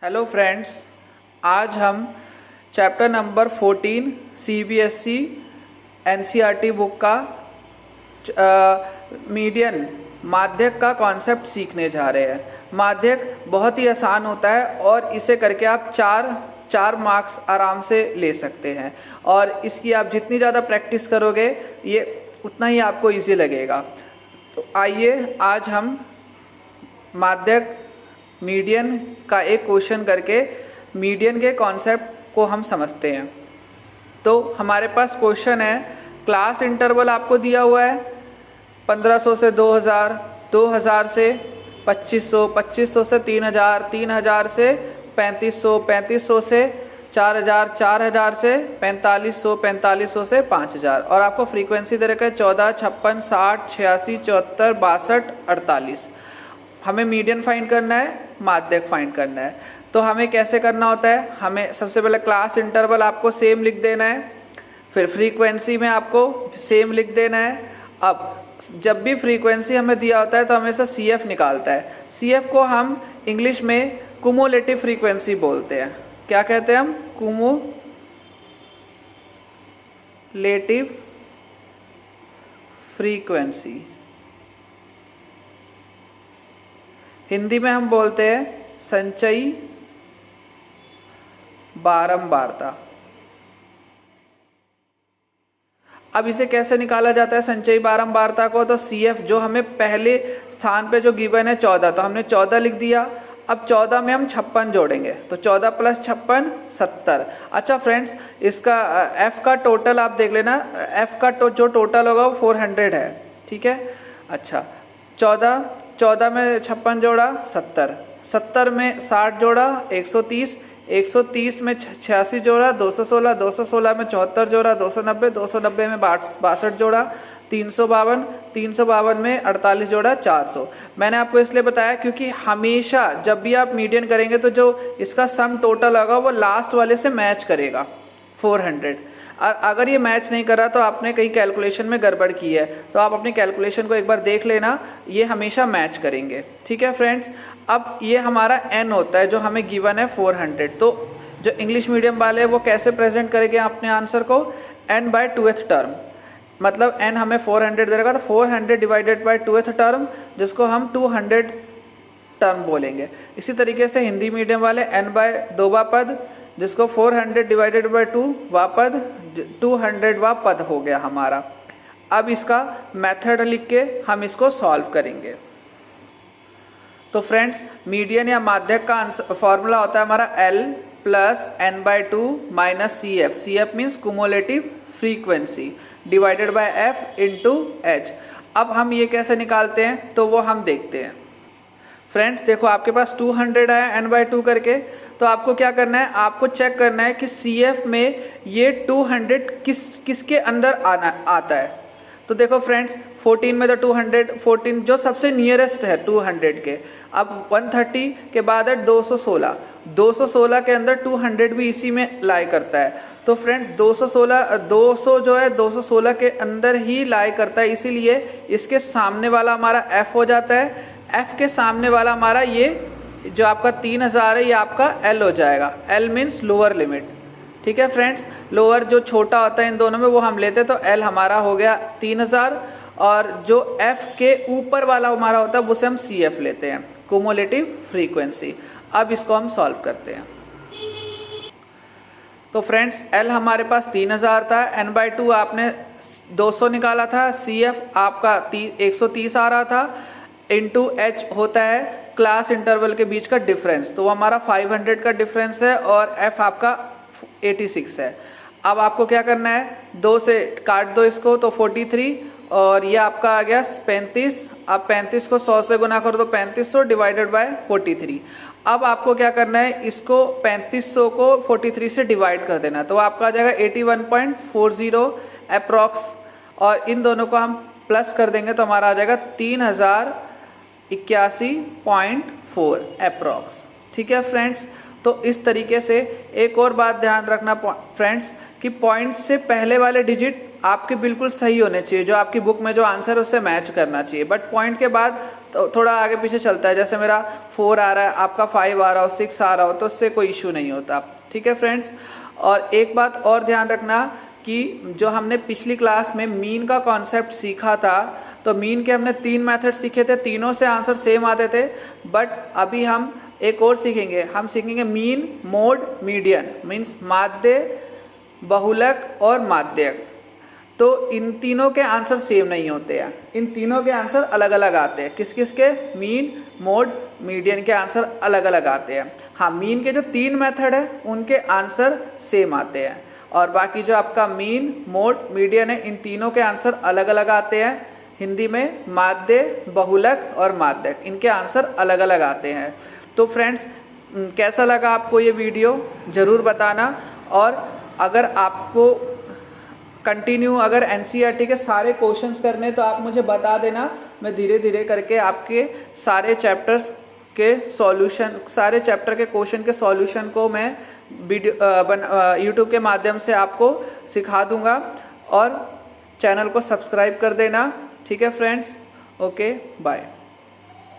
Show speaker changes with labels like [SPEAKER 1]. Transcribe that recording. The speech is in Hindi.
[SPEAKER 1] हेलो फ्रेंड्स, आज हम chapter number 14 CBSE NCERT book का मीडियन माध्यक का कॉन्सेप्ट सीखने जा रहे हैं। माध्यक बहुत ही आसान होता है और इसे करके आप चार मार्क्स आराम से ले सकते हैं और इसकी आप जितनी ज़्यादा प्रैक्टिस करोगे ये उतना ही आपको इजी लगेगा। तो आइए आज हम माध्यक मीडियन का एक क्वेश्चन करके मीडियन के कॉन्सेप्ट को हम समझते हैं। तो हमारे पास क्वेश्चन है, क्लास इंटरवल आपको दिया हुआ है 1500 से 2000, 2000 से 2500, 2500 से 3000, 3000 से 3500, 3500 से 4000, 4000 से 4500, 4500 से 5000 और आपको फ्रीक्वेंसी दे रखा है 14, 56, 60, 86, 74, 62, 48। हमें मीडियन फाइंड करना है, माध्यक फाइंड करना है। तो हमें कैसे करना होता है, हमें सबसे पहले क्लास इंटरवल आपको सेम लिख देना है, फिर फ्रीक्वेंसी में आपको सेम लिख देना है। अब जब भी फ्रीक्वेंसी हमें दिया होता है तो हमेशा CF निकालता है। CF को हम इंग्लिश में कुमुलेटिव फ्रीक्वेंसी बोलते हैं। क्या कहते हैं हम? Cumulative frequency. हिंदी में हम बोलते हैं संचयी बारंबारता। अब इसे कैसे निकाला जाता है संचयी बारंबारता को? तो CF जो हमें पहले स्थान पे जो गिवन है 14, तो हमने 14 लिख दिया। अब 14 में हम 56 जोड़ेंगे तो 14 प्लस 56 70। अच्छा फ्रेंड्स, इसका F का टोटल आप देख लेना, F का जो टोटल होगा वो 400 है, ठीक है। अच्छा 14 में 56 जोड़ा 70, 70 में 60 जोड़ा 130, 130 में 86 जोड़ा 216, 216 में 74 जोड़ा 290, 290 में 62 जोड़ा 352, 352 में 48 जोड़ा 400। मैंने आपको इसलिए बताया क्योंकि हमेशा जब भी आप मीडियन करेंगे तो जो इसका सम टोटल होगा वो लास्ट वाले से मैच करेगा 400। अगर ये मैच नहीं कर रहा तो आपने कहीं कैलकुलेशन में गड़बड़ की है, तो आप अपनी कैलकुलेशन को एक बार देख लेना, ये हमेशा मैच करेंगे, ठीक है फ्रेंड्स। अब ये हमारा n होता है जो हमें गिवन है 400। तो जो इंग्लिश मीडियम वाले हैं वो कैसे प्रेजेंट करेंगे अपने आंसर को? n बाय 2th टर्म, मतलब n हमें 400 दे रखा तो 400 डिवाइडेड बाय 2th टर्म, जिसको हम 200 टर्म बोलेंगे। इसी तरीके से हिंदी मीडियम वाले n बाय 2वां पद, जिसको 400 डिवाइडेड बाय 2 वा पद, 200वां पद हो गया हमारा। अब इसका मेथड लिख के हम इसको सॉल्व करेंगे। तो फ्रेंड्स, मीडियन या माध्यक का फॉर्मूला होता है हमारा L plus n by 2 minus CF। CF means cumulative frequency divided by F into H। अब हम ये कैसे निकालते हैं तो वो हम देखते हैं। फ्रेंड्स देखो, आपके पास 200 है n बाय 2 करके, तो आपको क्या करना है, आपको चेक करना है कि CF में ये 200 किसके अंदर आता है। तो देखो फ्रेंड्स, 14 में तो 200, 14 जो सबसे नियरेस्ट है 200 के। अब 130 के बाद है 216, 216 के अंदर 200 भी इसी में लाई करता है। तो फ्रेंड 200 जो है 216 के अंदर ही लाई करता है, इसीलिए इसके सामने वाला हमारा F हो जाता है। F के सामने वाला हमारा ये जो आपका 3000 है ये आपका L हो जाएगा। L मीन्स लोअर लिमिट, ठीक है फ्रेंड्स। लोअर जो छोटा होता है इन दोनों में वो हम लेते हैं, तो L हमारा हो गया 3000 और जो F के ऊपर वाला हमारा होता है उसे हम CF लेते हैं, कुमुलेटिव फ्रीक्वेंसी। अब इसको हम सॉल्व करते हैं। तो फ्रेंड्स L हमारे पास 3000 था, n बाय 2 आपने 200 निकाला था, CF आपका 130 आ रहा था, इंटू H होता है क्लास इंटरवल के बीच का डिफरेंस, तो वो हमारा 500 का डिफरेंस है और F आपका 86 है। अब आपको क्या करना है, 2 से काट दो इसको तो 43 और ये आपका आ गया 35। अब 35 को 100 से गुना कर दो 3500 डिवाइडेड बाय 43। अब आपको क्या करना है, इसको 3500 को 43 से डिवाइड कर देना, तो आपका आ जाएगा 81.40 अप्रॉक्स, और इन दोनों को हम प्लस कर देंगे तो हमारा आ जाएगा 3081.4 अप्रॉक्स, ठीक है फ्रेंड्स। तो इस तरीके से एक और बात ध्यान रखना फ्रेंड्स कि पॉइंट से पहले वाले डिजिट आपके बिल्कुल सही होने चाहिए, जो आपकी बुक में जो आंसर है उससे मैच करना चाहिए, बट पॉइंट के बाद तो थोड़ा आगे पीछे चलता है। जैसे मेरा 4 आ रहा है, आपका 5 आ रहा हो, 6 आ रहा हो, तो उससे कोई इशू नहीं होता। ठीक है फ्रेंड्स। और एक बात और ध्यान रखना कि जो हमने पिछली क्लास में मीन का कॉन्सेप्ट सीखा था, तो मीन के हमने 3 मेथड सीखे थे, तीनों से आंसर सेम आते थे। बट अभी हम एक और सीखेंगे, हम सीखेंगे मीन, मोड, मीडियन, मीन्स माध्य, बहुलक और माध्यक। तो इन तीनों के आंसर सेम नहीं होते हैं, इन तीनों के आंसर अलग अलग आते हैं। किस किस के? मीन, मोड, मीडियन के आंसर अलग अलग आते हैं। हाँ, मीन के जो 3 मेथड है उनके आंसर सेम आते हैं, और बाकी जो आपका मीन, मोड, मीडियन है, इन तीनों के आंसर अलग अलग आते हैं। हिंदी में माध्य, बहुलक और माध्यक, इनके आंसर अलग अलग आते हैं। तो फ्रेंड्स, कैसा लगा आपको ये वीडियो ज़रूर बताना। और अगर आपको कंटिन्यू अगर एनसीईआरटी के सारे क्वेश्चंस करने तो आप मुझे बता देना, मैं धीरे धीरे करके आपके सारे चैप्टर्स के सॉल्यूशन, सारे चैप्टर के क्वेश्चन के सॉल्यूशन को मैं वीडियो यूट्यूब के माध्यम से आपको सिखा दूंगा। और चैनल को सब्सक्राइब कर देना। ठीक है फ्रेंड्स, ओके, बाय।